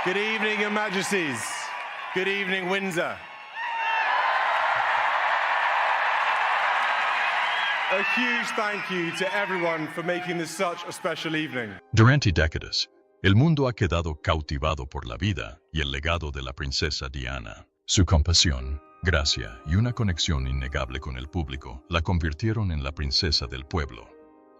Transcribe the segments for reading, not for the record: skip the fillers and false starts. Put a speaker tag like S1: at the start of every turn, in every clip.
S1: Good evening, Your Majesties. Good evening, Windsor. A huge thank you to everyone for making this such a special evening.
S2: Durante décadas, el mundo ha quedado cautivado por la vida y el legado de la princesa Diana. Su compasión, gracia y una conexión innegable con el público la convirtieron en la princesa del pueblo.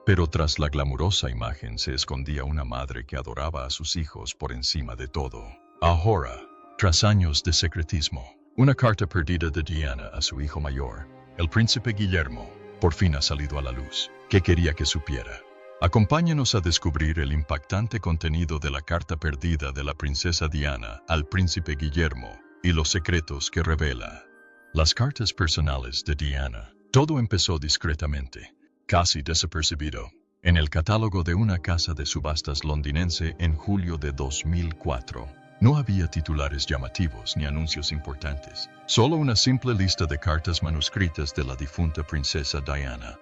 S2: Pero tras la glamurosa imagen se escondía una madre que adoraba a sus hijos por encima de todo. Ahora, tras años de secretismo, una carta perdida de Diana a su hijo mayor, el príncipe Guillermo, por fin ha salido a la luz. ¿Qué quería que supiera? Acompáñenos a descubrir el impactante contenido de la carta perdida de la princesa Diana al príncipe Guillermo y los secretos que revela. Las cartas personales de Diana. Todo empezó discretamente, casi desapercibido, en el catálogo de una casa de subastas londinense en julio de 2004. No había titulares llamativos ni anuncios importantes, solo una simple lista de cartas manuscritas de la difunta princesa Diana.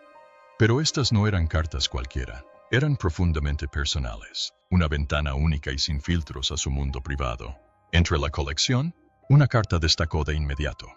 S2: Pero estas no eran cartas cualquiera, eran profundamente personales, una ventana única y sin filtros a su mundo privado. Entre la colección, una carta destacó de inmediato.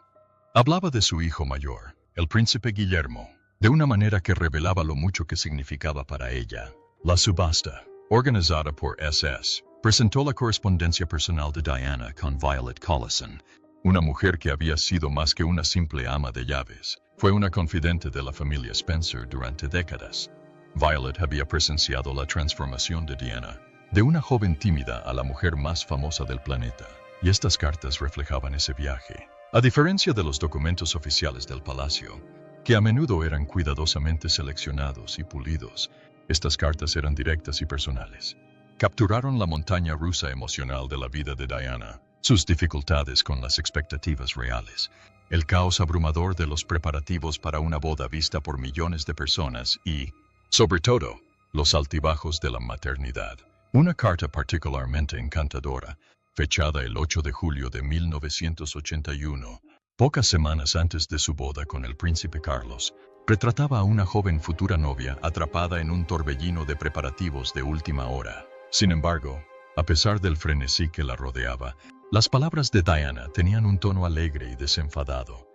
S2: Hablaba de su hijo mayor, el príncipe Guillermo, de una manera que revelaba lo mucho que significaba para ella. La subasta, organizada por SS, presentó la correspondencia personal de Diana con Violet Collison, una mujer que había sido más que una simple ama de llaves. Fue una confidente de la familia Spencer durante décadas. Violet había presenciado la transformación de Diana, de una joven tímida a la mujer más famosa del planeta, y estas cartas reflejaban ese viaje. A diferencia de los documentos oficiales del palacio, que a menudo eran cuidadosamente seleccionados y pulidos, estas cartas eran directas y personales. Capturaron la montaña rusa emocional de la vida de Diana, sus dificultades con las expectativas reales, el caos abrumador de los preparativos para una boda vista por millones de personas y, sobre todo, los altibajos de la maternidad. Una carta particularmente encantadora, fechada el 8 de julio de 1981, pocas semanas antes de su boda con el príncipe Carlos, retrataba a una joven futura novia atrapada en un torbellino de preparativos de última hora. Sin embargo, a pesar del frenesí que la rodeaba, las palabras de Diana tenían un tono alegre y desenfadado.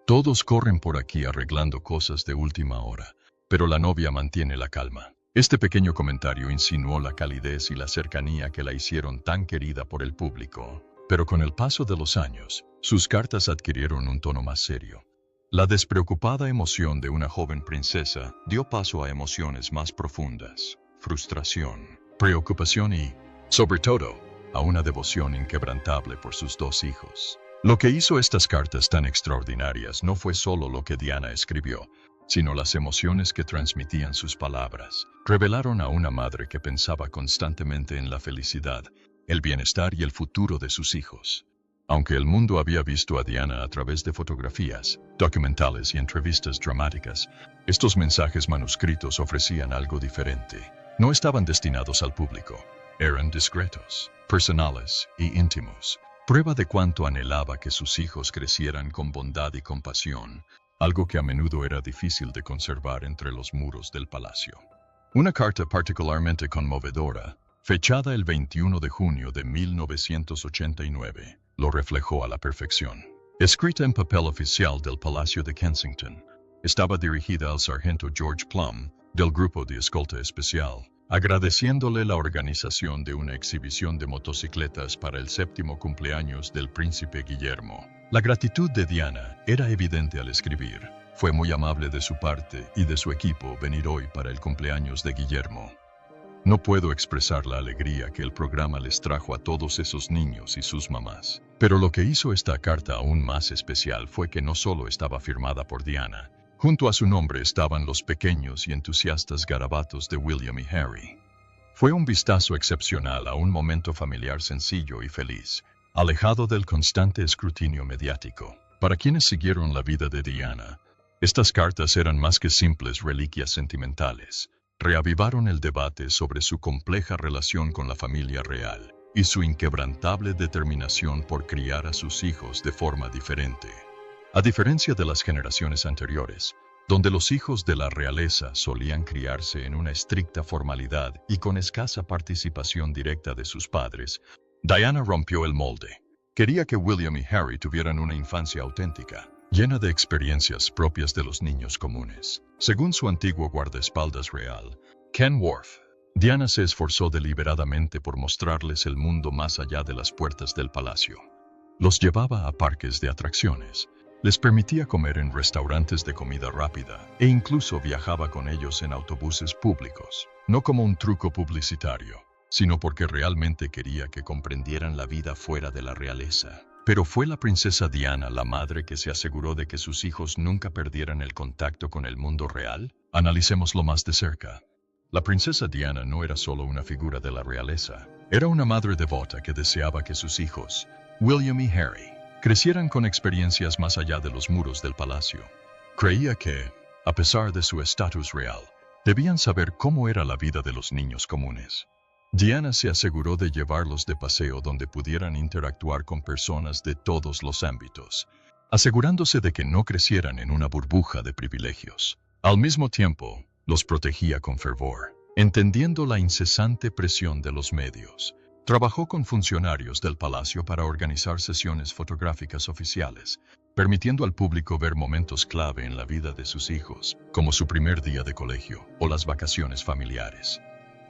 S2: Todos corren por aquí arreglando cosas de última hora, pero la novia mantiene la calma. Este pequeño comentario insinuó la calidez y la cercanía que la hicieron tan querida por el público. Pero con el paso de los años, sus cartas adquirieron un tono más serio. La despreocupada emoción de una joven princesa dio paso a emociones más profundas: frustración, preocupación y, sobre todo, a una devoción inquebrantable por sus dos hijos. Lo que hizo estas cartas tan extraordinarias no fue solo lo que Diana escribió, sino las emociones que transmitían sus palabras. Revelaron a una madre que pensaba constantemente en la felicidad, el bienestar y el futuro de sus hijos. Aunque el mundo había visto a Diana a través de fotografías, documentales y entrevistas dramáticas, estos mensajes manuscritos ofrecían algo diferente. No estaban destinados al público. Eran discretos, personales y íntimos, prueba de cuánto anhelaba que sus hijos crecieran con bondad y compasión, algo que a menudo era difícil de conservar entre los muros del palacio. Una carta particularmente conmovedora, fechada el 21 de junio de 1989, lo reflejó a la perfección. Escrita en papel oficial del Palacio de Kensington, estaba dirigida al sargento George Plum, del Grupo de Escolta Especial, agradeciéndole la organización de una exhibición de motocicletas para el 7º cumpleaños del príncipe Guillermo. La gratitud de Diana era evidente al escribir. Fue muy amable de su parte y de su equipo venir hoy para el cumpleaños de Guillermo. No puedo expresar la alegría que el programa les trajo a todos esos niños y sus mamás. Pero lo que hizo esta carta aún más especial fue que no solo estaba firmada por Diana. Junto a su nombre estaban los pequeños y entusiastas garabatos de William y Harry. Fue un vistazo excepcional a un momento familiar sencillo y feliz, alejado del constante escrutinio mediático. Para quienes siguieron la vida de Diana, estas cartas eran más que simples reliquias sentimentales. Reavivaron el debate sobre su compleja relación con la familia real y su inquebrantable determinación por criar a sus hijos de forma diferente. A diferencia de las generaciones anteriores, donde los hijos de la realeza solían criarse en una estricta formalidad y con escasa participación directa de sus padres, Diana rompió el molde. Quería que William y Harry tuvieran una infancia auténtica, llena de experiencias propias de los niños comunes. Según su antiguo guardaespaldas real, Ken Worf, Diana se esforzó deliberadamente por mostrarles el mundo más allá de las puertas del palacio. Los llevaba a parques de atracciones, les permitía comer en restaurantes de comida rápida e incluso viajaba con ellos en autobuses públicos, no como un truco publicitario, sino porque realmente quería que comprendieran la vida fuera de la realeza. Pero fue la princesa Diana la madre que se aseguró de que sus hijos nunca perdieran el contacto con el mundo real. Analicémoslo más de cerca. La princesa Diana no era solo una figura de la realeza, era una madre devota que deseaba que sus hijos, William y Harry, crecieran con experiencias más allá de los muros del palacio. Creía que, a pesar de su estatus real, debían saber cómo era la vida de los niños comunes. Diana se aseguró de llevarlos de paseo donde pudieran interactuar con personas de todos los ámbitos, asegurándose de que no crecieran en una burbuja de privilegios. Al mismo tiempo, los protegía con fervor, entendiendo la incesante presión de los medios. Trabajó con funcionarios del palacio para organizar sesiones fotográficas oficiales, permitiendo al público ver momentos clave en la vida de sus hijos, como su primer día de colegio o las vacaciones familiares.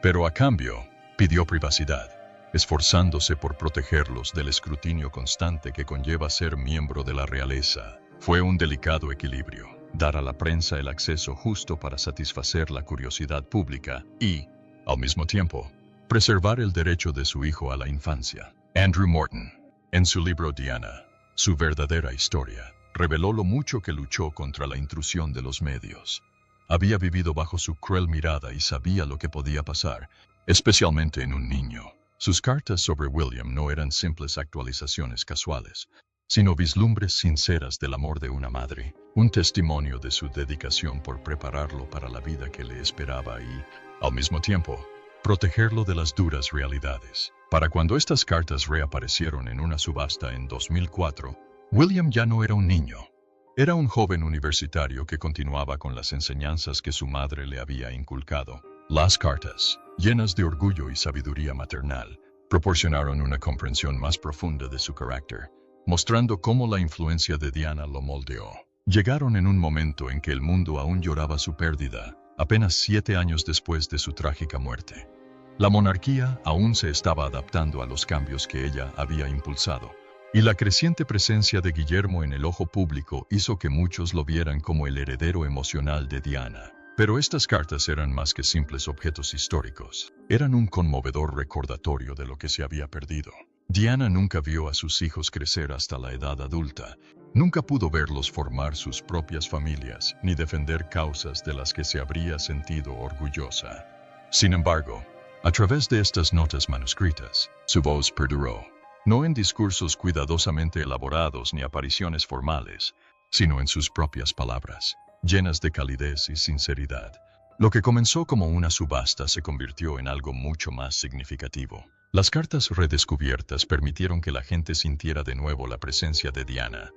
S2: Pero a cambio, pidió privacidad, esforzándose por protegerlos del escrutinio constante que conlleva ser miembro de la realeza. Fue un delicado equilibrio, dar a la prensa el acceso justo para satisfacer la curiosidad pública y, al mismo tiempo, preservar el derecho de su hijo a la infancia. Andrew Morton, en su libro Diana, su verdadera historia, reveló lo mucho que luchó contra la intrusión de los medios. Había vivido bajo su cruel mirada y sabía lo que podía pasar, especialmente en un niño. Sus cartas sobre William no eran simples actualizaciones casuales, sino vislumbres sinceras del amor de una madre, un testimonio de su dedicación por prepararlo para la vida que le esperaba y, al mismo tiempo, protegerlo de las duras realidades. Para cuando estas cartas reaparecieron en una subasta en 2004, William ya no era un niño. Era un joven universitario que continuaba con las enseñanzas que su madre le había inculcado. Las cartas, llenas de orgullo y sabiduría maternal, proporcionaron una comprensión más profunda de su carácter, mostrando cómo la influencia de Diana lo moldeó. Llegaron en un momento en que el mundo aún lloraba su pérdida, apenas 7 años después de su trágica muerte. La monarquía aún se estaba adaptando a los cambios que ella había impulsado, y la creciente presencia de Guillermo en el ojo público hizo que muchos lo vieran como el heredero emocional de Diana. Pero estas cartas eran más que simples objetos históricos. Eran un conmovedor recordatorio de lo que se había perdido. Diana nunca vio a sus hijos crecer hasta la edad adulta. Nunca pudo verlos formar sus propias familias, ni defender causas de las que se habría sentido orgullosa. Sin embargo, a través de estas notas manuscritas, su voz perduró, no en discursos cuidadosamente elaborados ni apariciones formales, sino en sus propias palabras, llenas de calidez y sinceridad. Lo que comenzó como una subasta se convirtió en algo mucho más significativo. Las cartas redescubiertas permitieron que la gente sintiera de nuevo la presencia de Diana.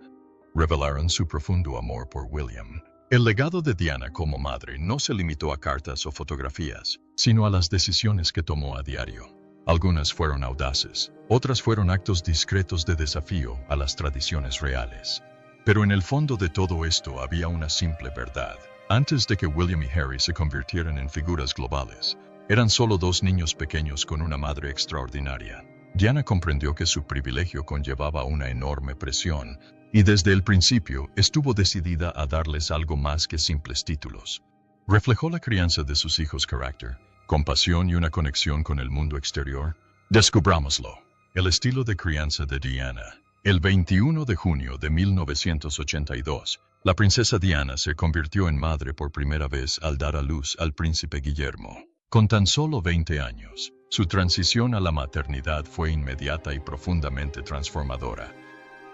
S2: Revelaron su profundo amor por William. El legado de Diana como madre no se limitó a cartas o fotografías, sino a las decisiones que tomó a diario. Algunas fueron audaces, otras fueron actos discretos de desafío a las tradiciones reales. Pero en el fondo de todo esto había una simple verdad. Antes de que William y Harry se convirtieran en figuras globales, eran solo 2 niños pequeños con una madre extraordinaria. Diana comprendió que su privilegio conllevaba una enorme presión, y desde el principio estuvo decidida a darles algo más que simples títulos. ¿Reflejó la crianza de sus hijos carácter, compasión y una conexión con el mundo exterior? Descubrámoslo. El estilo de crianza de Diana. El 21 de junio de 1982, la princesa Diana se convirtió en madre por primera vez al dar a luz al príncipe Guillermo. Con tan solo 20 años, su transición a la maternidad fue inmediata y profundamente transformadora.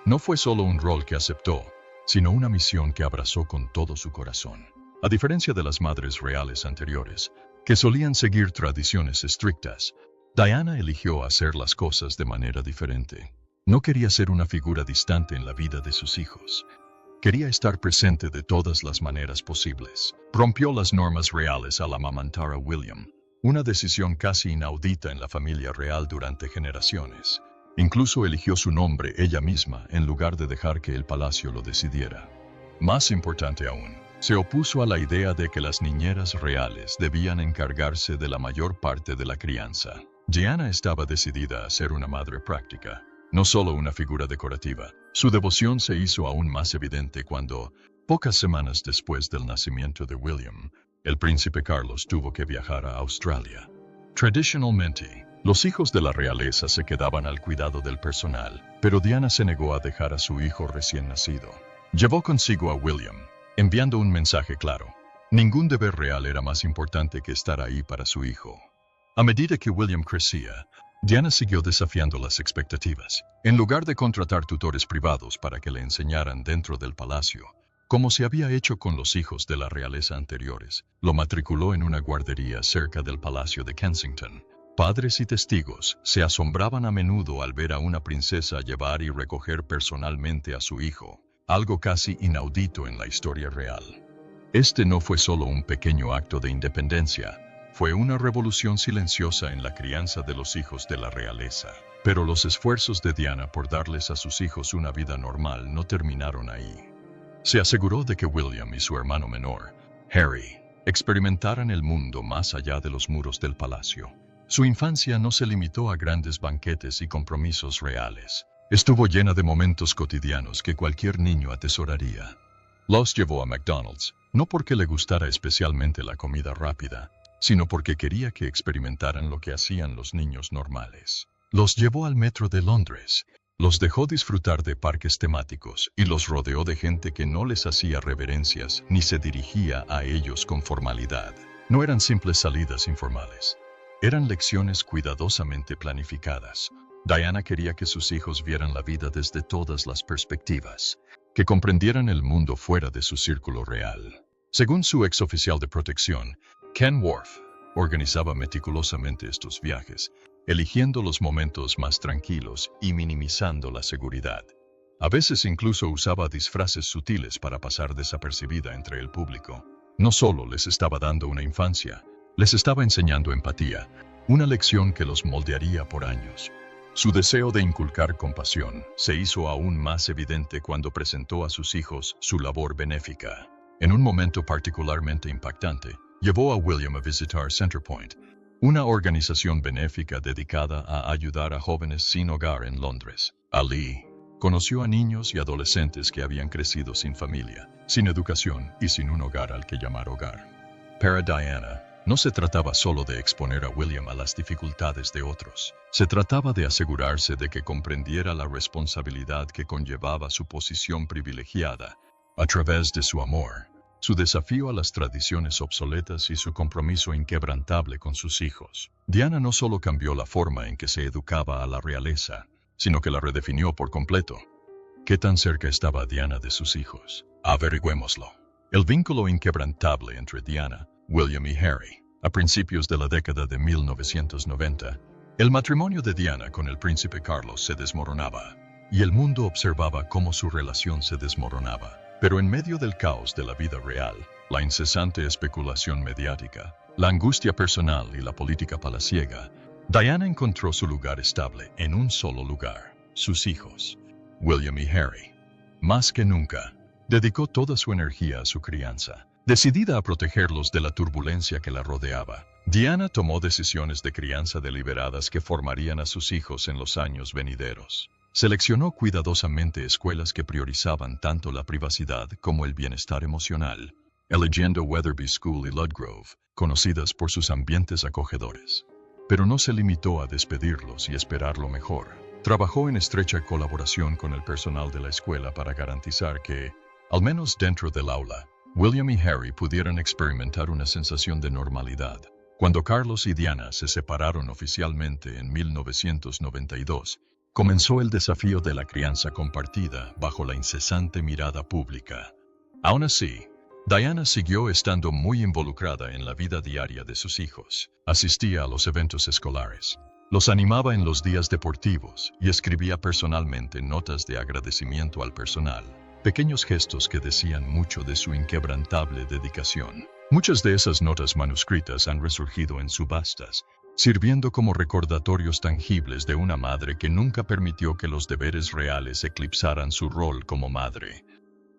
S2: No fue solo un rol que aceptó, sino una misión que abrazó con todo su corazón. A diferencia de las madres reales anteriores, que solían seguir tradiciones estrictas, Diana eligió hacer las cosas de manera diferente. No quería ser una figura distante en la vida de sus hijos. Quería estar presente de todas las maneras posibles. Rompió las normas reales al amamantar a William, una decisión casi inaudita en la familia real durante generaciones. Incluso eligió su nombre ella misma en lugar de dejar que el palacio lo decidiera. Más importante aún, se opuso a la idea de que las niñeras reales debían encargarse de la mayor parte de la crianza. Diana estaba decidida a ser una madre práctica, no solo una figura decorativa. Su devoción se hizo aún más evidente cuando, pocas semanas después del nacimiento de William, el príncipe Carlos tuvo que viajar a Australia. Tradicionalmente, los hijos de la realeza se quedaban al cuidado del personal, pero Diana se negó a dejar a su hijo recién nacido. Llevó consigo a William, enviando un mensaje claro. Ningún deber real era más importante que estar ahí para su hijo. A medida que William crecía, Diana siguió desafiando las expectativas. En lugar de contratar tutores privados para que le enseñaran dentro del palacio, como se había hecho con los hijos de la realeza anteriores, lo matriculó en una guardería cerca del Palacio de Kensington. Padres y testigos se asombraban a menudo al ver a una princesa llevar y recoger personalmente a su hijo, algo casi inaudito en la historia real. Este no fue solo un pequeño acto de independencia, fue una revolución silenciosa en la crianza de los hijos de la realeza. Pero los esfuerzos de Diana por darles a sus hijos una vida normal no terminaron ahí. Se aseguró de que William y su hermano menor, Harry, experimentaran el mundo más allá de los muros del palacio. Su infancia no se limitó a grandes banquetes y compromisos reales. Estuvo llena de momentos cotidianos que cualquier niño atesoraría. Los llevó a McDonald's, no porque le gustara especialmente la comida rápida, sino porque quería que experimentaran lo que hacían los niños normales. Los llevó al metro de Londres, los dejó disfrutar de parques temáticos y los rodeó de gente que no les hacía reverencias ni se dirigía a ellos con formalidad. No eran simples salidas informales. Eran lecciones cuidadosamente planificadas. Diana quería que sus hijos vieran la vida desde todas las perspectivas, que comprendieran el mundo fuera de su círculo real. Según su ex oficial de protección, Ken Worf, organizaba meticulosamente estos viajes, eligiendo los momentos más tranquilos y minimizando la seguridad. A veces incluso usaba disfraces sutiles para pasar desapercibida entre el público. No solo les estaba dando una infancia, les estaba enseñando empatía, una lección que los moldearía por años. Su deseo de inculcar compasión se hizo aún más evidente cuando presentó a sus hijos su labor benéfica. En un momento particularmente impactante, llevó a William a visitar Centrepoint, una organización benéfica dedicada a ayudar a jóvenes sin hogar en Londres. Ali conoció a niños y adolescentes que habían crecido sin familia, sin educación y sin un hogar al que llamar hogar. Para Diana, no se trataba solo de exponer a William a las dificultades de otros. Se trataba de asegurarse de que comprendiera la responsabilidad que conllevaba su posición privilegiada, a través de su amor, su desafío a las tradiciones obsoletas y su compromiso inquebrantable con sus hijos. Diana no solo cambió la forma en que se educaba a la realeza, sino que la redefinió por completo. ¿Qué tan cerca estaba Diana de sus hijos? Averigüémoslo. El vínculo inquebrantable entre Diana, William y Harry. A principios de la década de 1990, el matrimonio de Diana con el príncipe Carlos se desmoronaba, y el mundo observaba cómo su relación se desmoronaba. Pero en medio del caos de la vida real, la incesante especulación mediática, la angustia personal y la política palaciega, Diana encontró su lugar estable en un solo lugar: sus hijos, William y Harry. Más que nunca, dedicó toda su energía a su crianza. Decidida a protegerlos de la turbulencia que la rodeaba, Diana tomó decisiones de crianza deliberadas que formarían a sus hijos en los años venideros. Seleccionó cuidadosamente escuelas que priorizaban tanto la privacidad como el bienestar emocional, eligiendo Wetherby School y Ludgrove, conocidas por sus ambientes acogedores. Pero no se limitó a despedirlos y esperar lo mejor. Trabajó en estrecha colaboración con el personal de la escuela para garantizar que, al menos dentro del aula, William y Harry pudieran experimentar una sensación de normalidad. Cuando Carlos y Diana se separaron oficialmente en 1992, comenzó el desafío de la crianza compartida bajo la incesante mirada pública. Aún así, Diana siguió estando muy involucrada en la vida diaria de sus hijos. Asistía a los eventos escolares, los animaba en los días deportivos y escribía personalmente notas de agradecimiento al personal. Pequeños gestos que decían mucho de su inquebrantable dedicación. Muchas de esas notas manuscritas han resurgido en subastas, sirviendo como recordatorios tangibles de una madre que nunca permitió que los deberes reales eclipsaran su rol como madre.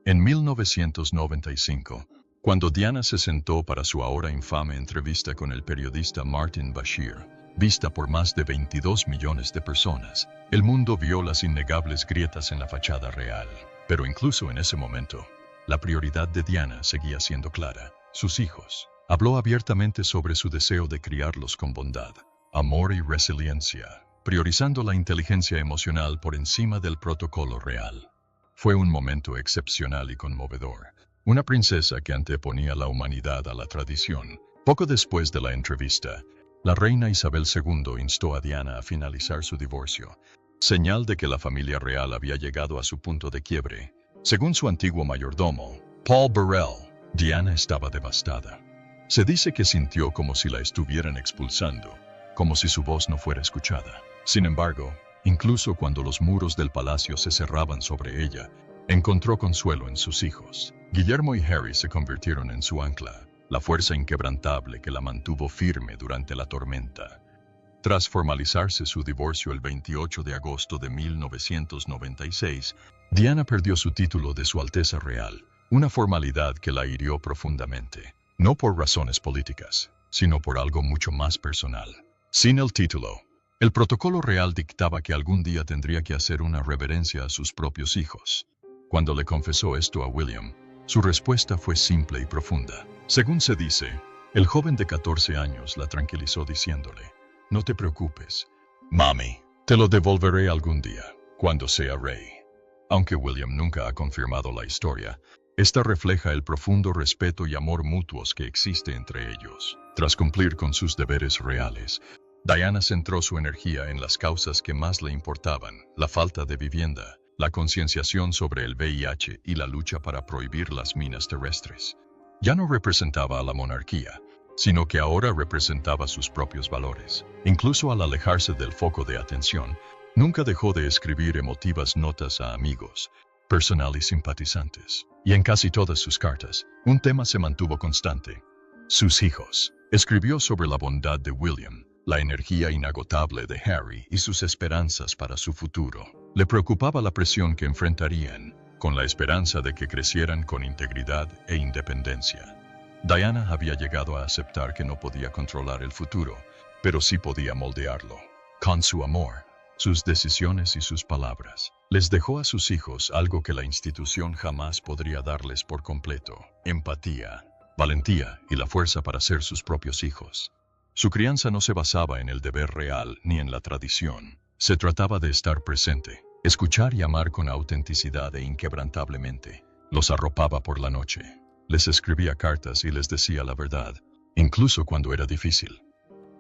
S2: En 1995, cuando Diana se sentó para su ahora infame entrevista con el periodista Martin Bashir, vista por más de 22 millones de personas, el mundo vio las innegables grietas en la fachada real. Pero incluso en ese momento, la prioridad de Diana seguía siendo clara: sus hijos. Habló abiertamente sobre su deseo de criarlos con bondad, amor y resiliencia, priorizando la inteligencia emocional por encima del protocolo real. Fue un momento excepcional y conmovedor. Una princesa que anteponía la humanidad a la tradición. Poco después de la entrevista, la reina Isabel II instó a Diana a finalizar su divorcio, señal de que la familia real había llegado a su punto de quiebre. Según su antiguo mayordomo, Paul Burrell, Diana estaba devastada. Se dice que sintió como si la estuvieran expulsando, como si su voz no fuera escuchada. Sin embargo, incluso cuando los muros del palacio se cerraban sobre ella, encontró consuelo en sus hijos. Guillermo y Harry se convirtieron en su ancla, la fuerza inquebrantable que la mantuvo firme durante la tormenta. Tras formalizarse su divorcio el 28 de agosto de 1996, Diana perdió su título de Su Alteza Real, una formalidad que la hirió profundamente. No por razones políticas, sino por algo mucho más personal. Sin el título, el protocolo real dictaba que algún día tendría que hacer una reverencia a sus propios hijos. Cuando le confesó esto a William, su respuesta fue simple y profunda. Según se dice, el joven de 14 años la tranquilizó diciéndole: «No te preocupes, mami, te lo devolveré algún día, cuando sea rey». Aunque William nunca ha confirmado la historia, esta refleja el profundo respeto y amor mutuos que existe entre ellos. Tras cumplir con sus deberes reales, Diana centró su energía en las causas que más le importaban: la falta de vivienda, la concienciación sobre el VIH y la lucha para prohibir las minas terrestres. Ya no representaba a la monarquía, sino que ahora representaba sus propios valores. Incluso al alejarse del foco de atención, nunca dejó de escribir emotivas notas a amigos, personal y simpatizantes. Y en casi todas sus cartas, un tema se mantuvo constante: sus hijos. Escribió sobre la bondad de William, la energía inagotable de Harry y sus esperanzas para su futuro. Le preocupaba la presión que enfrentarían, con la esperanza de que crecieran con integridad e independencia. Diana había llegado a aceptar que no podía controlar el futuro, pero sí podía moldearlo. Con su amor, sus decisiones y sus palabras, les dejó a sus hijos algo que la institución jamás podría darles por completo: empatía, valentía y la fuerza para ser sus propios hijos. Su crianza no se basaba en el deber real ni en la tradición. Se trataba de estar presente, escuchar y amar con autenticidad e inquebrantablemente. Los arropaba por la noche, les escribía cartas y les decía la verdad, incluso cuando era difícil.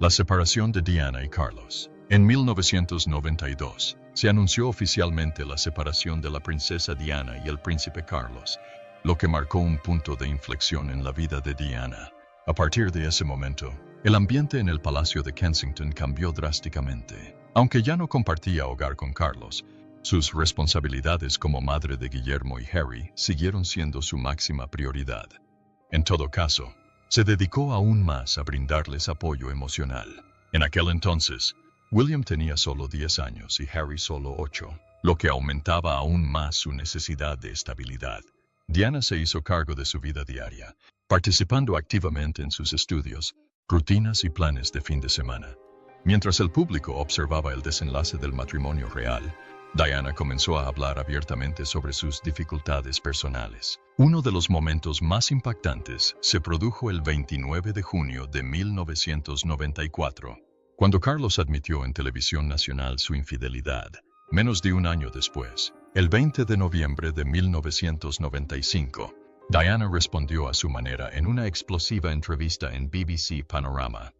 S2: La separación de Diana y Carlos. En 1992, se anunció oficialmente la separación de la princesa Diana y el príncipe Carlos, lo que marcó un punto de inflexión en la vida de Diana. A partir de ese momento, el ambiente en el Palacio de Kensington cambió drásticamente. Aunque ya no compartía hogar con Carlos, sus responsabilidades como madre de Guillermo y Harry siguieron siendo su máxima prioridad. En todo caso, se dedicó aún más a brindarles apoyo emocional. En aquel entonces, William tenía solo 10 años y Harry solo 8, lo que aumentaba aún más su necesidad de estabilidad. Diana se hizo cargo de su vida diaria, participando activamente en sus estudios, rutinas y planes de fin de semana. Mientras el público observaba el desenlace del matrimonio real, Diana comenzó a hablar abiertamente sobre sus dificultades personales. Uno de los momentos más impactantes se produjo el 29 de junio de 1994, cuando Carlos admitió en televisión nacional su infidelidad. Menos de un año después, el 20 de noviembre de 1995, Diana respondió a su manera en una explosiva entrevista en BBC Panorama.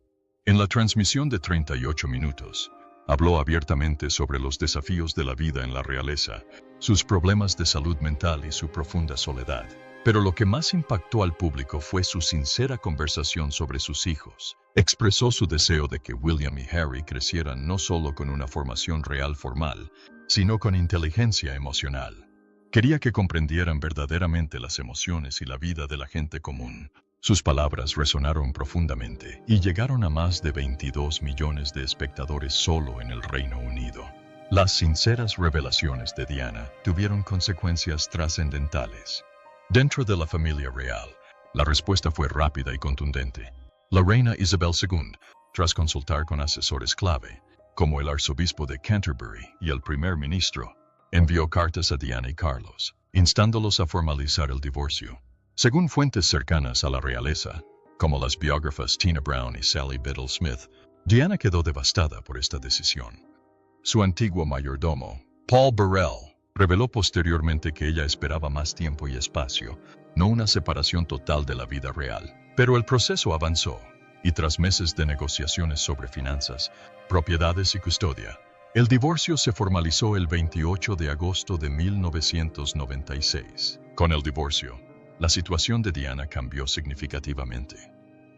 S2: En la transmisión de 38 minutos, habló abiertamente sobre los desafíos de la vida en la realeza, sus problemas de salud mental y su profunda soledad. Pero lo que más impactó al público fue su sincera conversación sobre sus hijos. Expresó su deseo de que William y Harry crecieran no solo con una formación real formal, sino con inteligencia emocional. Quería que comprendieran verdaderamente las emociones y la vida de la gente común. Sus palabras resonaron profundamente y llegaron a más de 22 millones de espectadores solo en el Reino Unido. Las sinceras revelaciones de Diana tuvieron consecuencias trascendentales. Dentro de la familia real, la respuesta fue rápida y contundente. La reina Isabel II, tras consultar con asesores clave, como el arzobispo de Canterbury y el primer ministro, envió cartas a Diana y Carlos, instándolos a formalizar el divorcio. Según fuentes cercanas a la realeza, como las biógrafas Tina Brown y Sally Biddle Smith, Diana quedó devastada por esta decisión. Su antiguo mayordomo, Paul Burrell, reveló posteriormente que ella esperaba más tiempo y espacio, no una separación total de la vida real. Pero el proceso avanzó, y tras meses de negociaciones sobre finanzas, propiedades y custodia, el divorcio se formalizó el 28 de agosto de 1996. Con el divorcio, la situación de Diana cambió significativamente.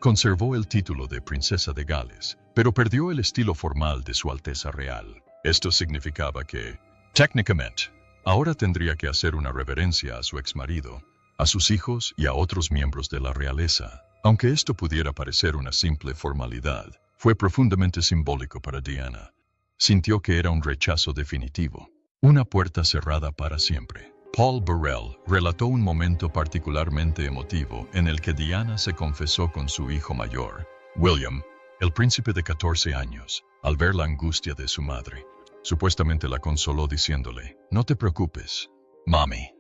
S2: Conservó el título de princesa de Gales, pero perdió el estilo formal de su Alteza Real. Esto significaba que, técnicamente, ahora tendría que hacer una reverencia a su exmarido, a sus hijos y a otros miembros de la realeza. Aunque esto pudiera parecer una simple formalidad, fue profundamente simbólico para Diana. Sintió que era un rechazo definitivo, una puerta cerrada para siempre. Paul Burrell relató un momento particularmente emotivo en el que Diana se confesó con su hijo mayor, William, el príncipe de 14 años, al ver la angustia de su madre. Supuestamente la consoló diciéndole, «No te preocupes, mami.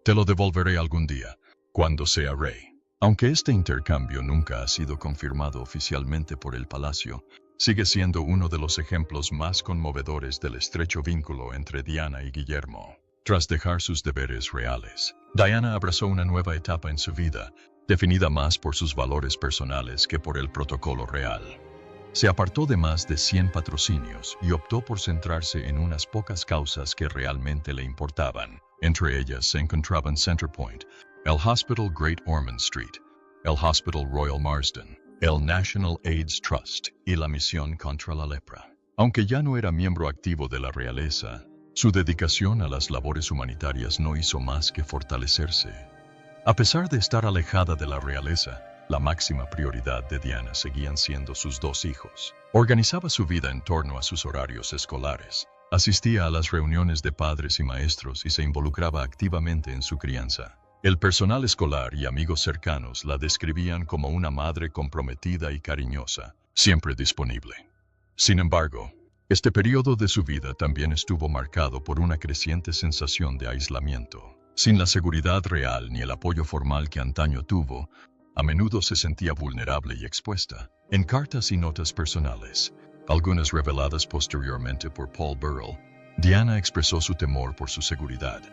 S2: Te lo devolveré algún día, cuando sea rey». Aunque este intercambio nunca ha sido confirmado oficialmente por el palacio, sigue siendo uno de los ejemplos más conmovedores del estrecho vínculo entre Diana y Guillermo. Tras dejar sus deberes reales, Diana abrazó una nueva etapa en su vida, definida más por sus valores personales que por el protocolo real. Se apartó de más de 100 patrocinios y optó por centrarse en unas pocas causas que realmente le importaban. Entre ellas se encontraban Centrepoint, el Hospital Great Ormond Street, el Hospital Royal Marsden, el National AIDS Trust y la misión contra la lepra. Aunque ya no era miembro activo de la realeza, su dedicación a las labores humanitarias no hizo más que fortalecerse. A pesar de estar alejada de la realeza, la máxima prioridad de Diana seguían siendo sus 2 hijos. Organizaba su vida en torno a sus horarios escolares, asistía a las reuniones de padres y maestros y se involucraba activamente en su crianza. El personal escolar y amigos cercanos la describían como una madre comprometida y cariñosa, siempre disponible. Sin embargo, este periodo de su vida también estuvo marcado por una creciente sensación de aislamiento. Sin la seguridad real ni el apoyo formal que antaño tuvo, a menudo se sentía vulnerable y expuesta. En cartas y notas personales, algunas reveladas posteriormente por Paul Burrell, Diana expresó su temor por su seguridad.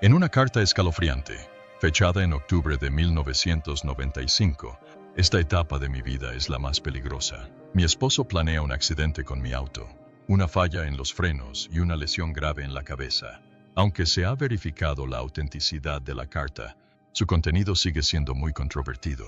S2: En una carta escalofriante, fechada en octubre de 1995, esta etapa de mi vida es la más peligrosa. Mi esposo planea un accidente con mi auto, una falla en los frenos y una lesión grave en la cabeza. Aunque se ha verificado la autenticidad de la carta, su contenido sigue siendo muy controvertido.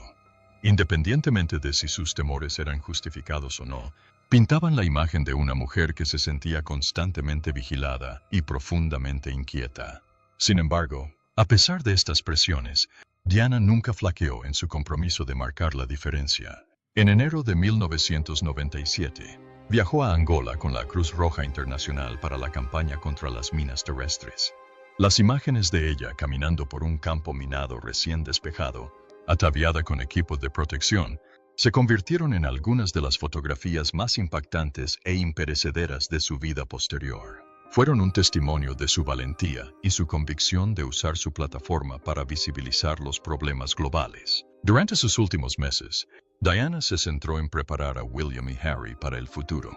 S2: Independientemente de si sus temores eran justificados o no, pintaban la imagen de una mujer que se sentía constantemente vigilada y profundamente inquieta. Sin embargo, a pesar de estas presiones, Diana nunca flaqueó en su compromiso de marcar la diferencia. En enero de 1997, viajó a Angola con la Cruz Roja Internacional para la campaña contra las minas terrestres. Las imágenes de ella caminando por un campo minado recién despejado, ataviada con equipo de protección, se convirtieron en algunas de las fotografías más impactantes e imperecederas de su vida posterior. Fueron un testimonio de su valentía y su convicción de usar su plataforma para visibilizar los problemas globales. Durante sus últimos meses, Diana se centró en preparar a William y Harry para el futuro.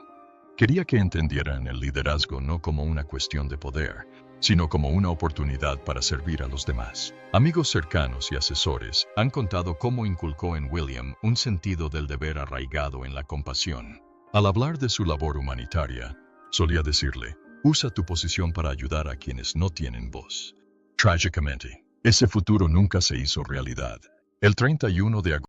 S2: Quería que entendieran el liderazgo no como una cuestión de poder, sino como una oportunidad para servir a los demás. Amigos cercanos y asesores han contado cómo inculcó en William un sentido del deber arraigado en la compasión. Al hablar de su labor humanitaria, solía decirle, usa tu posición para ayudar a quienes no tienen voz. Trágicamente, ese futuro nunca se hizo realidad. El 31 de agosto